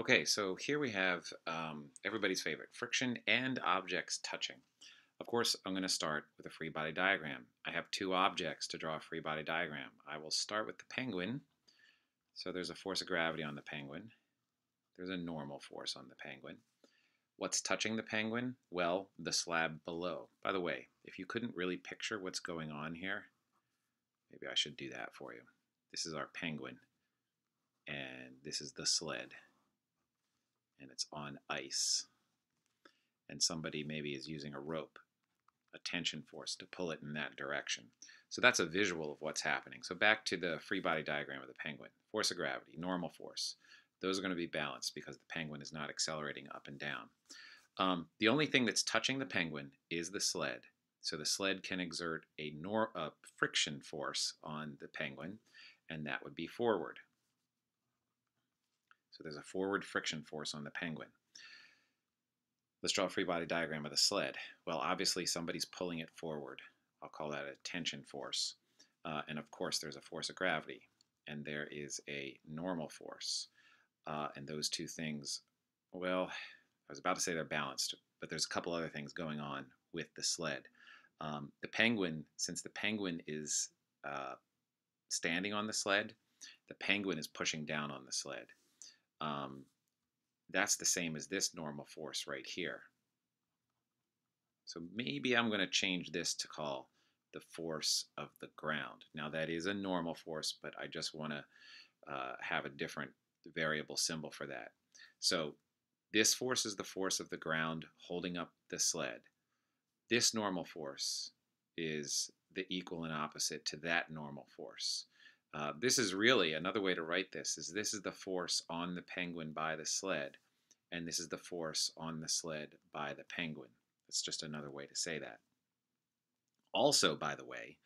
Okay, so here we have everybody's favorite, friction and objects touching. Of course, I'm going to start with a free body diagram. I have two objects to draw a free body diagram. I will start with the penguin. So there's a force of gravity on the penguin. There's a normal force on the penguin. What's touching the penguin? Well, the slab below. By the way, if you couldn't really picture what's going on here, maybe I should do that for you. This is our penguin, and this is the sled, and it's on ice. And somebody maybe is using a rope, a tension force, to pull it in that direction. So that's a visual of what's happening. So back to the free body diagram of the penguin. Force of gravity, normal force. Those are going to be balanced because the penguin is not accelerating up and down. The only thing that's touching the penguin is the sled. So the sled can exert a friction force on the penguin, and that would be forward. So there's a forward friction force on the penguin. Let's draw a free body diagram of the sled. Well, obviously somebody's pulling it forward. I'll call that a tension force. And of course there's a force of gravity, and there is a normal force. And those two things, well, I was about to say they're balanced, but there's a couple other things going on with the sled. The penguin, since the penguin is standing on the sled, the penguin is pushing down on the sled. That's the same as this normal force right here. So maybe I'm going to change this to call the force of the ground. Now that is a normal force, but I just want to have a different variable symbol for that. So this force is the force of the ground holding up the sled. This normal force is the equal and opposite to that normal force. This is really another way to write this is the force on the penguin by the sled, and this is the force on the sled by the penguin. It's just another way to say that. Also, by the way,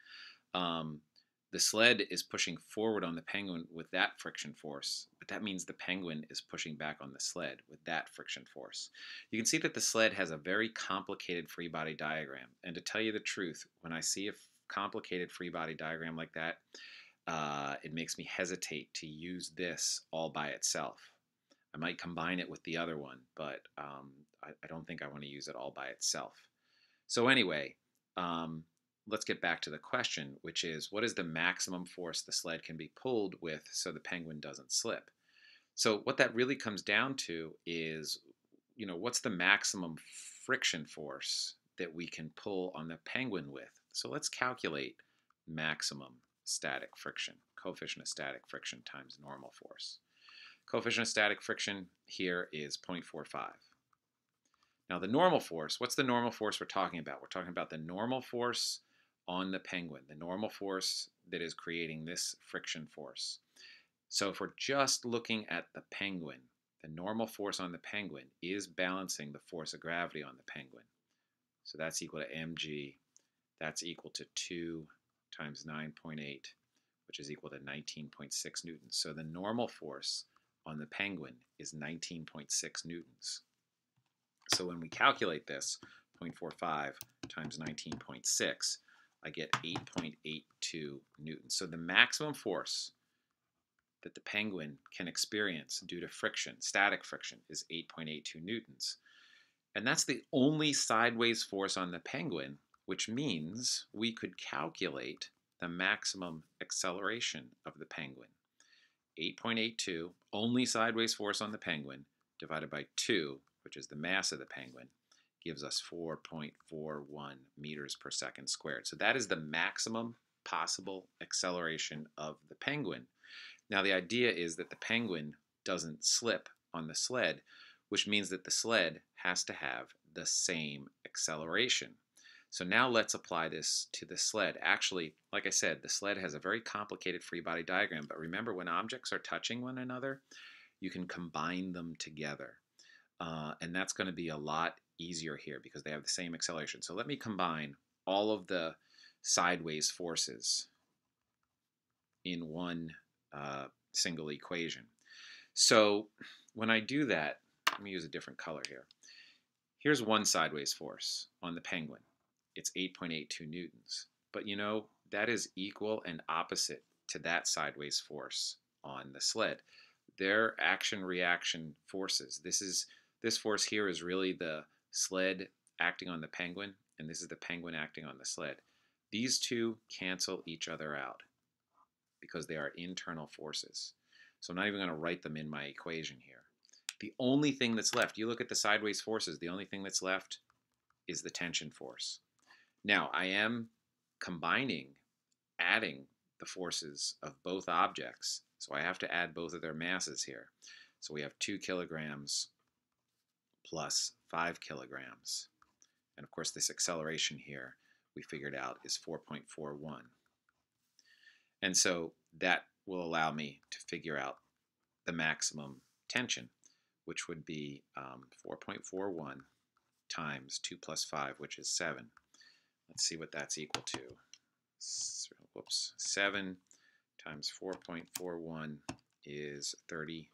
the sled is pushing forward on the penguin with that friction force, but that means the penguin is pushing back on the sled with that friction force. You can see that the sled has a very complicated free body diagram. And to tell you the truth, when I see a complicated free body diagram like that, it makes me hesitate to use this all by itself. I might combine it with the other one, but I don't think I want to use it all by itself. So anyway, let's get back to the question, which is, what is the maximum force the sled can be pulled with so the penguin doesn't slip? So what that really comes down to is, what's the maximum friction force that we can pull on the penguin with? So let's calculate maximum static friction, coefficient of static friction times normal force. Coefficient of static friction here is 0.45. Now the normal force, what's the normal force we're talking about? We're talking about the normal force on the penguin, the normal force that is creating this friction force. So if we're just looking at the penguin, the normal force on the penguin is balancing the force of gravity on the penguin. So that's equal to mg. That's equal to 2 times 9.8, which is equal to 19.6 newtons. So the normal force on the penguin is 19.6 newtons. So when we calculate this, 0.45 times 19.6, I get 8.82 newtons. So the maximum force that the penguin can experience due to friction, static friction, is 8.82 newtons. And that's the only sideways force on the penguin, which means we could calculate the maximum acceleration of the penguin. 8.82, only sideways force on the penguin, divided by 2, which is the mass of the penguin, gives us 4.41 meters per second squared. So that is the maximum possible acceleration of the penguin. Now the idea is that the penguin doesn't slip on the sled, which means that the sled has to have the same acceleration. So now let's apply this to the sled. Actually, like I said, the sled has a very complicated free body diagram, but remember, when objects are touching one another, you can combine them together. And that's going to be a lot easier here because they have the same acceleration. So let me combine all of the sideways forces in one single equation. So when I do that, let me use a different color here. Here's one sideways force on the penguin. It's 8.82 newtons. But that is equal and opposite to that sideways force on the sled. they're action-reaction forces. This force here is really the sled acting on the penguin, and this is the penguin acting on the sled. These two cancel each other out because they are internal forces. So I'm not even going to write them in my equation here. The only thing that's left, you look at the sideways forces, the only thing that's left is the tension force. Now, I am combining, adding the forces of both objects, so I have to add both of their masses here. So we have 2 kilograms plus 5 kilograms. And of course, this acceleration here we figured out is 4.41. And so that will allow me to figure out the maximum tension, which would be 4.41 times 2 plus 5, which is 7. Let's see what that's equal to. Whoops, 7 times 4.41 is 30.87.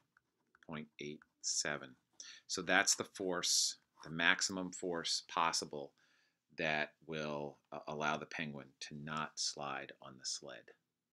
So that's the force, the maximum force possible that will allow the penguin to not slide on the sled.